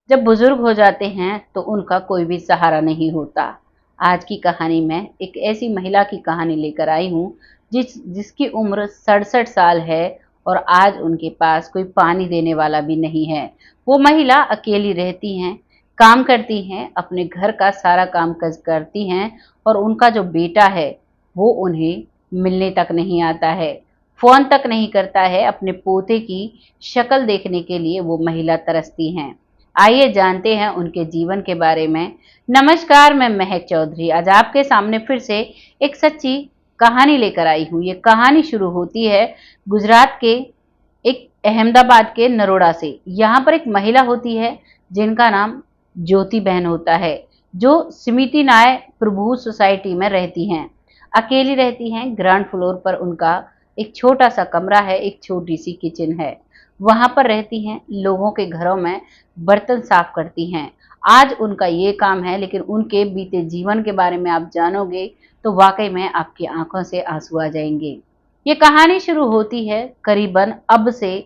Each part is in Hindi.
जब बुजुर्ग हो जाते हैं तो उनका कोई भी सहारा नहीं होता। आज की कहानी में एक ऐसी महिला की कहानी लेकर आई हूँ जिसकी उम्र 67 साल है और आज उनके पास कोई पानी देने वाला भी नहीं है। वो महिला अकेली रहती हैं, काम करती हैं, अपने घर का सारा काम काज करती हैं और उनका जो बेटा है वो उन्हें मिलने तक नहीं आता है, फ़ोन तक नहीं करता है। अपने पोते की शक्ल देखने के लिए वो महिला तरसती हैं। आइए जानते हैं उनके जीवन के बारे में। नमस्कार, मैं महक चौधरी आज आपके सामने फिर से एक सच्ची कहानी लेकर आई हूँ। ये कहानी शुरू होती है गुजरात के एक अहमदाबाद के नरोड़ा से। यहाँ पर एक महिला होती है जिनका नाम ज्योति बहन होता है, जो स्मृति नाय प्रभु सोसाइटी में रहती हैं। अकेली रहती हैं। ग्राउंड फ्लोर पर उनका एक छोटा सा कमरा है, एक छोटी सी किचन है। वहां पर रहती हैं, लोगों के घरों में बर्तन साफ करती हैं। आज उनका ये काम है, लेकिन उनके बीते जीवन के बारे में आप जानोगे तो वाकई में आपकी आंखों से आंसू आ जाएंगे। ये कहानी शुरू होती है करीबन अब से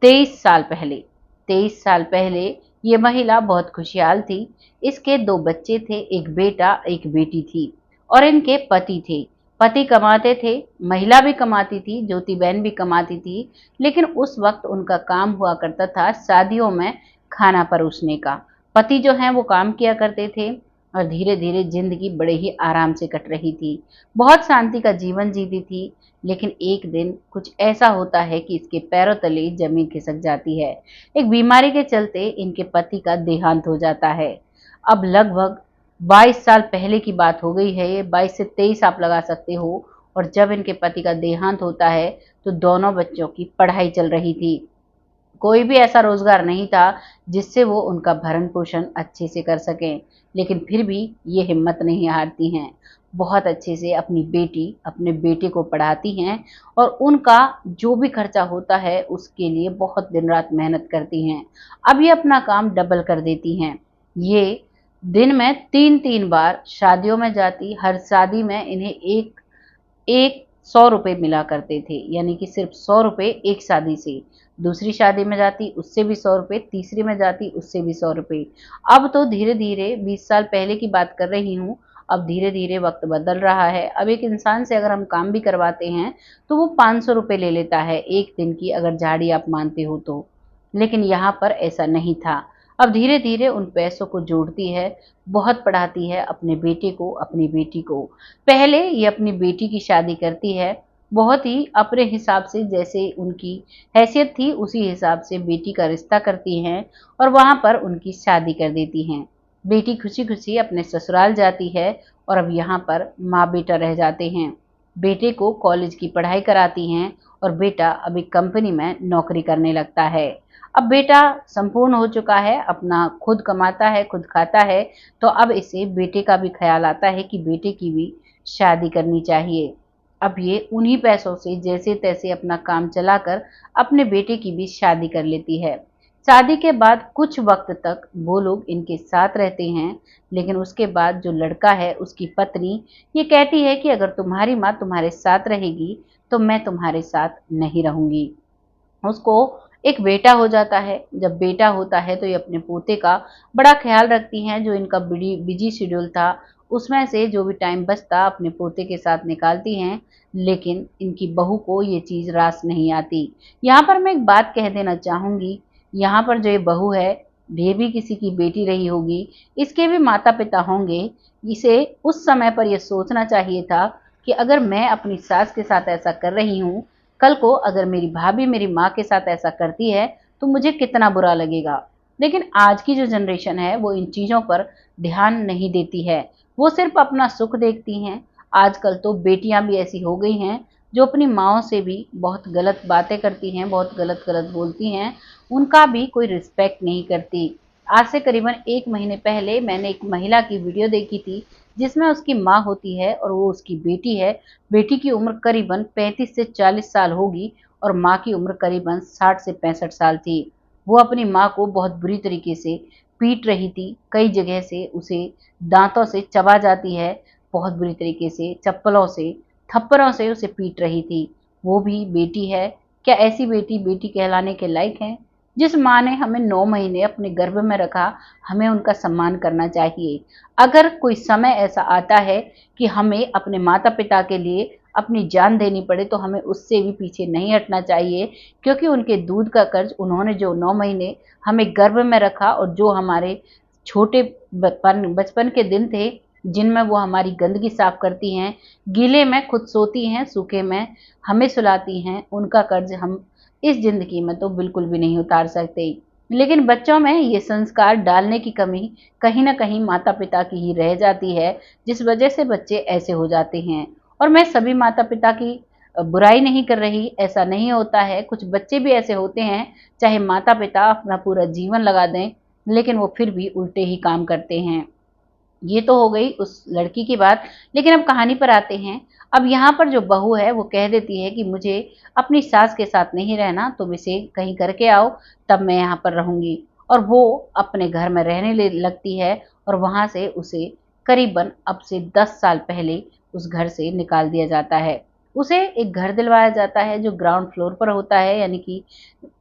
23 साल पहले। 23 साल पहले ये महिला बहुत खुशहाल थी। इसके 2 बच्चे थे, एक बेटा एक बेटी थी और इनके पति थे। पति कमाते थे, महिला भी कमाती थी, ज्योति बहन भी कमाती थी, लेकिन उस वक्त उनका काम हुआ करता था शादियों में खाना परोसने का। पति जो हैं वो काम किया करते थे और धीरे धीरे जिंदगी बड़े ही आराम से कट रही थी। बहुत शांति का जीवन जीती थी। लेकिन एक दिन कुछ ऐसा होता है कि इसके पैरों तले जमीन खिसक जाती है। एक बीमारी के चलते इनके पति का देहांत हो जाता है। अब लगभग 22 साल पहले की बात हो गई है, ये 22 से 23 आप लगा सकते हो। और जब इनके पति का देहांत होता है तो दोनों बच्चों की पढ़ाई चल रही थी। कोई भी ऐसा रोजगार नहीं था जिससे वो उनका भरण पोषण अच्छे से कर सकें, लेकिन फिर भी ये हिम्मत नहीं हारती हैं। बहुत अच्छे से अपनी बेटी अपने बेटे को पढ़ाती हैं और उनका जो भी खर्चा होता है उसके लिए बहुत दिन रात मेहनत करती हैं। अब ये अपना काम डबल कर देती हैं। ये दिन में 3-3 बार शादियों में जाती। हर शादी में इन्हें एक एक 100 रुपए मिला करते थे, यानी कि सिर्फ 100 रुपए एक शादी से। दूसरी शादी में जाती उससे भी 100 रुपए, तीसरी में जाती उससे भी 100 रुपए। अब तो धीरे धीरे 20 साल पहले की बात कर रही हूँ। अब धीरे धीरे वक्त बदल रहा है। अब एक इंसान से अगर हम काम भी करवाते हैं तो वो 500 रुपए ले लेता है एक दिन की, अगर झाड़ी आप मानते हो तो। लेकिन यहाँ पर ऐसा नहीं था। अब धीरे धीरे उन पैसों को जोड़ती है, बहुत पढ़ाती है अपने बेटे को अपनी बेटी को। पहले ये अपनी बेटी की शादी करती है, बहुत ही अपने हिसाब से, जैसे उनकी हैसियत थी उसी हिसाब से बेटी का रिश्ता करती हैं और वहां पर उनकी शादी कर देती हैं। बेटी खुशी खुशी अपने ससुराल जाती है और अब यहाँ पर माँ बेटा रह जाते हैं। बेटे को कॉलेज की पढ़ाई कराती हैं और बेटा अभी कंपनी में नौकरी करने लगता है। अब बेटा संपूर्ण हो चुका है, अपना खुद कमाता है खुद खाता है, तो अब इसे बेटे का भी ख्याल आता है कि बेटे की भी शादी करनी चाहिए। अब ये उन्हीं पैसों से जैसे तैसे अपना काम चलाकर अपने बेटे की भी शादी कर लेती है। शादी के बाद कुछ वक्त तक वो लोग इनके साथ रहते हैं, लेकिन उसके बाद जो लड़का है उसकी पत्नी ये कहती है कि अगर तुम्हारी माँ तुम्हारे साथ रहेगी तो मैं तुम्हारे साथ नहीं रहूंगी। उसको एक बेटा हो जाता है। जब बेटा होता है तो ये अपने पोते का बड़ा ख्याल रखती हैं। जो इनका बिजी शेड्यूल था उसमें से जो भी टाइम बचता अपने पोते के साथ निकालती हैं, लेकिन इनकी बहू को ये चीज़ रास नहीं आती। यहाँ पर मैं एक बात कह देना चाहूँगी, यहाँ पर जो ये बहू है ये भी किसी की बेटी रही होगी, इसके भी माता पिता होंगे। इसे उस समय पर यह सोचना चाहिए था कि अगर मैं अपनी सास के साथ ऐसा कर रही हूँ, कल को अगर मेरी भाभी मेरी माँ के साथ ऐसा करती है तो मुझे कितना बुरा लगेगा। लेकिन आज की जो जनरेशन है वो इन चीज़ों पर ध्यान नहीं देती है, वो सिर्फ अपना सुख देखती हैं। आजकल तो बेटियां भी ऐसी हो गई हैं जो अपनी माँओं से भी बहुत गलत बातें करती हैं, बहुत गलत गलत बोलती हैं, उनका भी कोई रिस्पेक्ट नहीं करती। आज से करीबन 1 महीने पहले मैंने एक महिला की वीडियो देखी थी जिसमें उसकी माँ होती है और वो उसकी बेटी है। बेटी की उम्र करीबन 35 से 40 साल होगी और माँ की उम्र करीबन 60 से 65 साल थी। वो अपनी माँ को बहुत बुरी तरीके से पीट रही थी, कई जगह से उसे दांतों से चबा जाती है, बहुत बुरी तरीके से चप्पलों से थप्पड़ों से उसे पीट रही थी। वो भी बेटी है, क्या ऐसी बेटी बेटी कहलाने के लायक है? जिस माँ ने हमें 9 महीने अपने गर्भ में रखा, हमें उनका सम्मान करना चाहिए। अगर कोई समय ऐसा आता है कि हमें अपने माता-पिता के लिए अपनी जान देनी पड़े, तो हमें उससे भी पीछे नहीं हटना चाहिए, क्योंकि उनके दूध का कर्ज, उन्होंने जो 9 महीने हमें गर्भ में रखा और जो हमारे छोटे बचपन के दिन थे, जिनमें वो हमारी गंदगी साफ करती हैं, गीले में खुद सोती हैं, सूखे में हमें सुलाती हैं, उनका कर्ज हम इस ज़िंदगी में तो बिल्कुल भी नहीं उतार सकते। लेकिन बच्चों में ये संस्कार डालने की कमी कहीं न कहीं माता-पिता की ही रह जाती है, जिस वजह से बच्चे ऐसे हो जाते हैं। और मैं सभी माता-पिता की बुराई नहीं कर रही, ऐसा नहीं होता है। कुछ बच्चे भी ऐसे होते हैं, चाहे माता-पिता अपना पूरा जीवन लगा दें, लेकिन वो फिर भी उल्टे ही काम करते हैं। ये तो हो गई उस लड़की की बात, लेकिन अब कहानी पर आते हैं। अब यहाँ पर जो बहू है वो कह देती है कि मुझे अपनी सास के साथ नहीं रहना, तुम इसे कहीं करके आओ, तब मैं यहाँ पर रहूँगी। और वो अपने घर में रहने लगती है और वहाँ से उसे करीबन अब से 10 साल पहले उस घर से निकाल दिया जाता है। उसे एक घर दिलवाया जाता है जो ग्राउंड फ्लोर पर होता है, यानी कि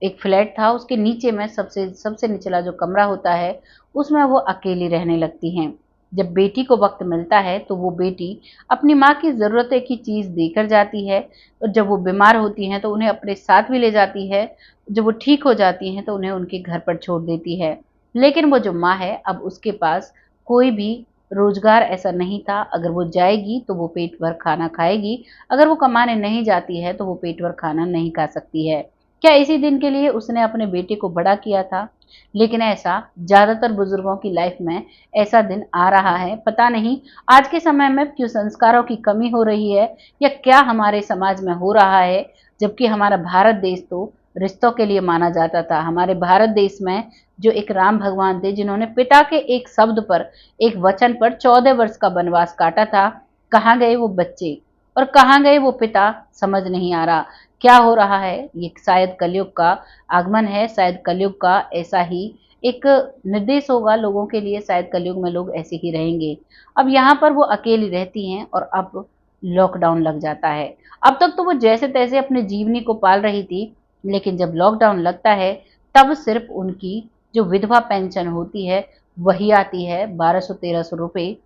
एक फ्लैट था, उसके नीचे में सबसे सबसे निचला जो कमरा होता है, उसमें वो अकेली रहने लगती हैं। जब बेटी को वक़्त मिलता है तो वो बेटी अपनी माँ की ज़रूरतें की चीज़ देकर जाती है, और जब वो बीमार होती हैं तो उन्हें अपने साथ भी ले जाती है। जब वो ठीक हो जाती हैं तो उन्हें उनके घर पर छोड़ देती है। लेकिन वो जो माँ है, अब उसके पास कोई भी रोज़गार ऐसा नहीं था। अगर वो जाएगी तो वो पेट भर खाना खाएगी, अगर वो कमाने नहीं जाती है तो वो पेट भर खाना नहीं खा सकती है। क्या इसी दिन के लिए उसने अपने बेटे को बड़ा किया था? लेकिन ऐसा ज़्यादातर बुज़ुर्गों की लाइफ़ में ऐसा दिन आ रहा है। पता नहीं आज के समय में क्यों संस्कारों की कमी हो रही है, या क्या हमारे समाज में हो रहा है, जबकि हमारा भारत देश तो रिश्तों के लिए माना जाता था। हमारे भारत देश में जो एक राम भगवान थे, जिन्होंने पिता के एक शब्द पर, एक वचन पर 14 वर्ष का वनवास काटा था, कहाँ गए वो बच्चे और कहाँ गए वो पिता, समझ नहीं आ रहा। क्या हो रहा है? ये शायद कलयुग का आगमन है, शायद कलयुग का ऐसा ही एक निर्देश होगा लोगों के लिए, शायद कलयुग में लोग ऐसे ही रहेंगे। अब यहाँ पर वो अकेली रहती हैं और अब लॉकडाउन लग जाता है। अब तक तो वो जैसे-तैसे अपने जीवनी को पाल रही थी, लेकिन जब लॉकडाउन लगता है, तब सिर्फ़ उनकी जो विधवा पेंशन होती है, वही आती है, 1200-1300 रुपए,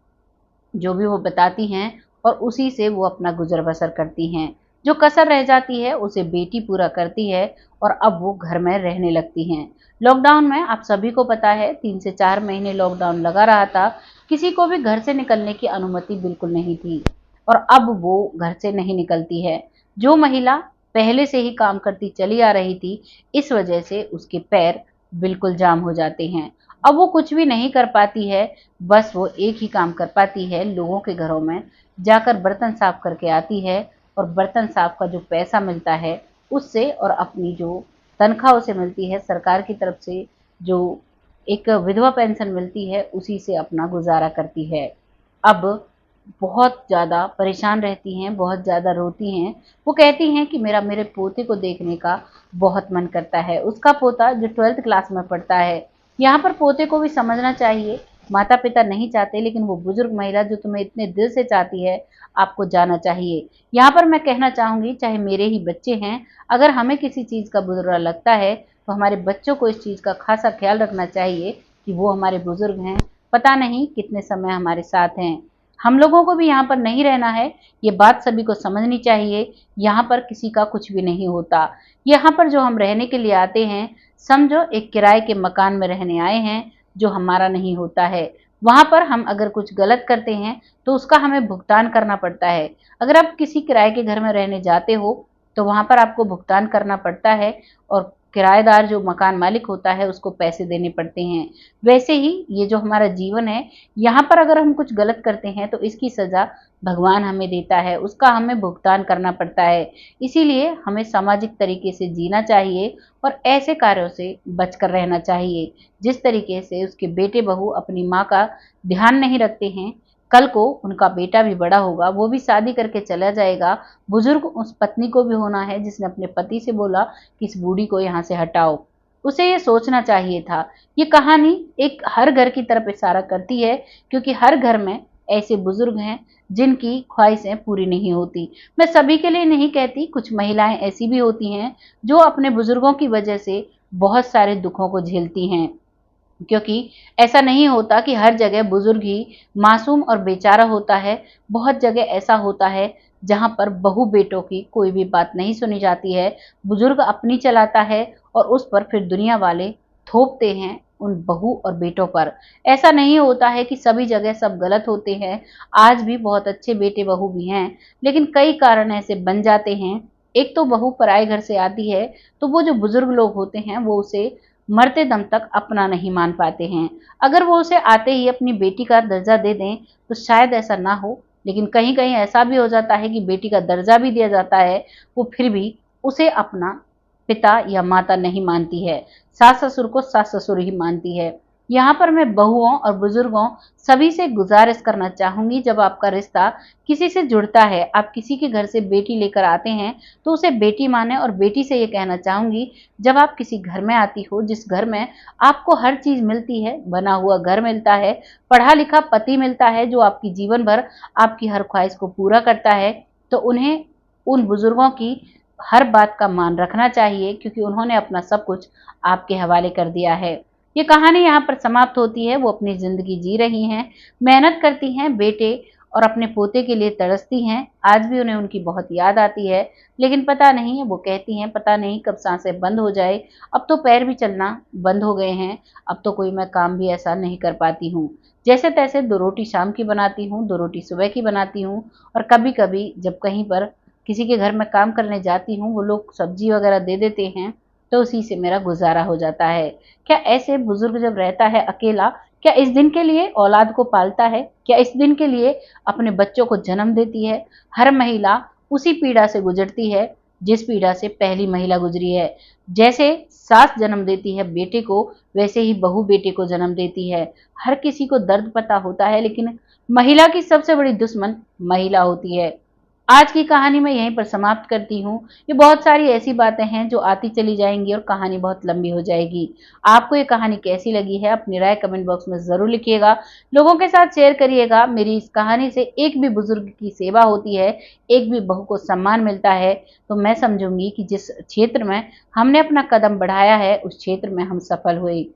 जो भी वो बताती हैं, और उसी से वो अपना गुज़र-बसर करती हैं। जो कसर रह जाती है उसे बेटी पूरा करती है, और अब वो घर में रहने लगती हैं। लॉकडाउन में आप सभी को पता है 3 से 4 महीने लॉकडाउन लगा रहा था। किसी को भी घर से निकलने की अनुमति बिल्कुल नहीं थी, और अब वो घर से नहीं निकलती है। जो महिला पहले से ही काम करती चली आ रही थी, इस वजह से उसके पैर बिल्कुल जाम हो जाते हैं। अब वो कुछ भी नहीं कर पाती है, बस वो एक ही काम कर पाती है, लोगों के घरों में जाकर बर्तन साफ करके आती है, और बर्तन साफ का जो पैसा मिलता है उससे, और अपनी जो तनख्वाह उसे मिलती है सरकार की तरफ से, जो एक विधवा पेंशन मिलती है, उसी से अपना गुजारा करती है। अब बहुत ज़्यादा परेशान रहती हैं, बहुत ज़्यादा रोती हैं। वो कहती हैं कि मेरा मेरे पोते को देखने का बहुत मन करता है। उसका पोता जो 12th क्लास में पढ़ता है। यहाँ पर पोते को भी समझना चाहिए, माता-पिता नहीं चाहते, लेकिन वो बुज़ुर्ग महिला जो तुम्हें इतने दिल से चाहती है, आपको जाना चाहिए। यहाँ पर मैं कहना चाहूँगी, चाहे मेरे ही बच्चे हैं, अगर हमें किसी चीज़ का बुरा लगता है, तो हमारे बच्चों को इस चीज़ का ख़ासा ख़्याल रखना चाहिए कि वो हमारे बुज़ुर्ग हैं, पता नहीं कितने समय हमारे साथ हैं। हम लोगों को भी यहाँ पर नहीं रहना है, ये बात सभी को समझनी चाहिए। यहाँ पर किसी का कुछ भी नहीं होता। यहाँ पर जो हम रहने के लिए आते हैं, समझो एक किराए के मकान में रहने आए हैं, जो हमारा नहीं होता है। वहाँ पर हम अगर कुछ गलत करते हैं, तो उसका हमें भुगतान करना पड़ता है। अगर आप किसी किराए के घर में रहने जाते हो, तो वहाँ पर आपको भुगतान करना पड़ता है, और किराएदार जो मकान मालिक होता है, उसको पैसे देने पड़ते हैं। वैसे ही ये जो हमारा जीवन है, यहाँ पर अगर हम कुछ गलत करते हैं, तो इसकी सज़ा भगवान हमें देता है, उसका हमें भुगतान करना पड़ता है। इसीलिए हमें सामाजिक तरीके से जीना चाहिए, और ऐसे कार्यों से बचकर रहना चाहिए। जिस तरीके से उसके बेटे-बहू अपनी माँ का ध्यान नहीं रखते हैं, कल को उनका बेटा भी बड़ा होगा, वो भी शादी करके चला जाएगा। बुज़ुर्ग उस पत्नी को भी होना है जिसने अपने पति से बोला कि इस बूढ़ी को यहाँ से हटाओ। उसे ये सोचना चाहिए था। ये कहानी एक हर घर की तरफ इशारा करती है, क्योंकि हर घर में ऐसे बुज़ुर्ग हैं जिनकी ख्वाहिशें पूरी नहीं होती। मैं सभी के लिए नहीं कहती, कुछ महिलाएँ ऐसी भी होती हैं जो अपने बुज़ुर्गों की वजह से बहुत सारे दुखों को झेलती हैं, क्योंकि ऐसा नहीं होता कि हर जगह बुजुर्ग ही मासूम और बेचारा होता है। बहुत जगह ऐसा होता है जहाँ पर बहू बेटों की कोई भी बात नहीं सुनी जाती है, बुजुर्ग अपनी चलाता है और उस पर फिर दुनिया वाले थोपते हैं उन बहू और बेटों पर। ऐसा नहीं होता है कि सभी जगह सब गलत होते हैं, आज भी बहुत अच्छे बेटे बहू भी हैं, लेकिन कई कारण ऐसे बन जाते हैं। एक तो बहू पराए घर से आती है, तो वो जो बुजुर्ग लोग होते हैं वो उसे मरते दम तक अपना नहीं मान पाते हैं। अगर वो उसे आते ही अपनी बेटी का दर्जा दे दें तो शायद ऐसा ना हो, लेकिन कहीं कहीं ऐसा भी हो जाता है कि बेटी का दर्जा भी दिया जाता है, वो फिर भी उसे अपना पिता या माता नहीं मानती है, सास ससुर को सास ससुर ही मानती है। यहाँ पर मैं बहुओं और बुजुर्गों सभी से गुजारिश करना चाहूंगी, जब आपका रिश्ता किसी से जुड़ता है, आप किसी के घर से बेटी लेकर आते हैं, तो उसे बेटी माने। और बेटी से ये कहना चाहूंगी, जब आप किसी घर में आती हो जिस घर में आपको हर चीज मिलती है, बना हुआ घर मिलता है, पढ़ा लिखा पति मिलता है जो आपकी जीवन भर आपकी हर ख्वाहिश को पूरा करता है, तो उन्हें उन बुजुर्गों की हर बात का मान रखना चाहिए, क्योंकि उन्होंने अपना सब कुछ आपके हवाले कर दिया है। ये कहानी यहाँ पर समाप्त होती है। वो अपनी जिंदगी जी रही हैं, मेहनत करती हैं, बेटे और अपने पोते के लिए तरसती हैं। आज भी उन्हें उनकी बहुत याद आती है, लेकिन पता नहीं, वो कहती हैं पता नहीं कब सांसें बंद हो जाए। अब तो पैर भी चलना बंद हो गए हैं, अब तो कोई मैं काम भी ऐसा नहीं कर पाती हूँ। जैसे तैसे 2 रोटी शाम की बनाती हूँ, 2 रोटी सुबह की बनाती हूँ, और कभी कभी जब कहीं पर किसी के घर में काम करने जाती हूँ, वो लोग सब्जी वगैरह दे देते हैं, तो उसी से मेरा गुजारा हो जाता है। क्या ऐसे बुजुर्ग जब रहता है अकेला, क्या इस दिन के लिए औलाद को पालता है? क्या इस दिन के लिए अपने बच्चों को जन्म देती है? हर महिला उसी पीड़ा से गुजरती है जिस पीड़ा से पहली महिला गुजरी है। जैसे सास जन्म देती है बेटे को, वैसे ही बहू बेटे को जन्म देती है। हर किसी को दर्द पता होता है, लेकिन महिला की सबसे बड़ी दुश्मन महिला होती है। आज की कहानी मैं यहीं पर समाप्त करती हूँ। ये बहुत सारी ऐसी बातें हैं जो आती चली जाएंगी और कहानी बहुत लंबी हो जाएगी। आपको ये कहानी कैसी लगी है, अपनी राय कमेंट बॉक्स में ज़रूर लिखिएगा। लोगों के साथ शेयर करिएगा। मेरी इस कहानी से एक भी बुजुर्ग की सेवा होती है, एक भी बहू को सम्मान मिलता है, तो मैं समझूंगी कि जिस क्षेत्र में हमने अपना कदम बढ़ाया है, उस क्षेत्र में हम सफल हुए।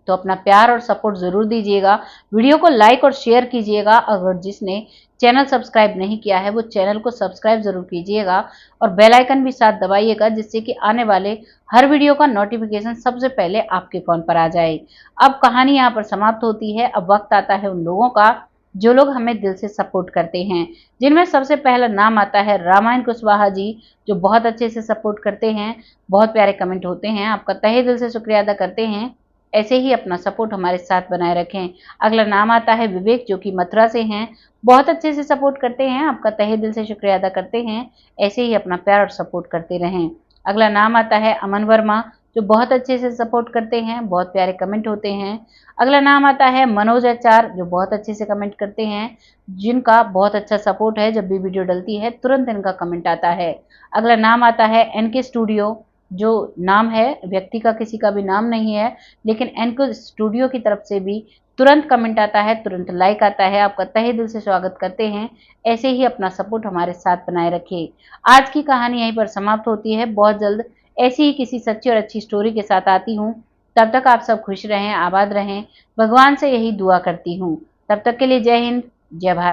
तो अपना प्यार और सपोर्ट ज़रूर दीजिएगा। वीडियो को लाइक और शेयर कीजिएगा। अगर जिसने चैनल सब्सक्राइब नहीं किया है, वो चैनल को सब्सक्राइब ज़रूर कीजिएगा और बेल आइकन भी साथ दबाइएगा, जिससे कि आने वाले हर वीडियो का नोटिफिकेशन सबसे पहले आपके फ़ोन पर आ जाए। अब कहानी यहाँ पर समाप्त होती है। अब वक्त आता है उन लोगों का जो लोग हमें दिल से सपोर्ट करते हैं, जिनमें सबसे पहला नाम आता है रामायण कुशवाहा जी, जो बहुत अच्छे से सपोर्ट करते हैं, बहुत प्यारे कमेंट होते हैं। आपका तहे दिल से शुक्रिया अदा करते हैं। ऐसे ही अपना सपोर्ट हमारे साथ बनाए रखें। अगला नाम आता है विवेक, जो कि मथुरा से हैं, बहुत अच्छे से सपोर्ट करते हैं। आपका तहे दिल से शुक्रिया अदा करते हैं। ऐसे ही अपना प्यार और सपोर्ट करते रहें। अगला नाम आता है अमन वर्मा, जो बहुत अच्छे से सपोर्ट करते हैं, बहुत प्यारे कमेंट होते हैं। अगला नाम आता है मनोज आचार, जो बहुत अच्छे से कमेंट करते हैं, जिनका बहुत अच्छा सपोर्ट है। जब भी वीडियो डलती है तुरंत इनका कमेंट आता है। अगला नाम आता है एनके स्टूडियो, जो नाम है व्यक्ति का, किसी का भी नाम नहीं है, लेकिन एनको स्टूडियो की तरफ से भी तुरंत कमेंट आता है, तुरंत लाइक आता है। आपका तहे दिल से स्वागत करते हैं। ऐसे ही अपना सपोर्ट हमारे साथ बनाए रखें। आज की कहानी यहीं पर समाप्त होती है। बहुत जल्द ऐसी ही किसी सच्ची और अच्छी स्टोरी के साथ आती हूँ। तब तक आप सब खुश रहें, आबाद रहें, भगवान से यही दुआ करती हूँ। तब तक के लिए जय हिंद, जय भारत।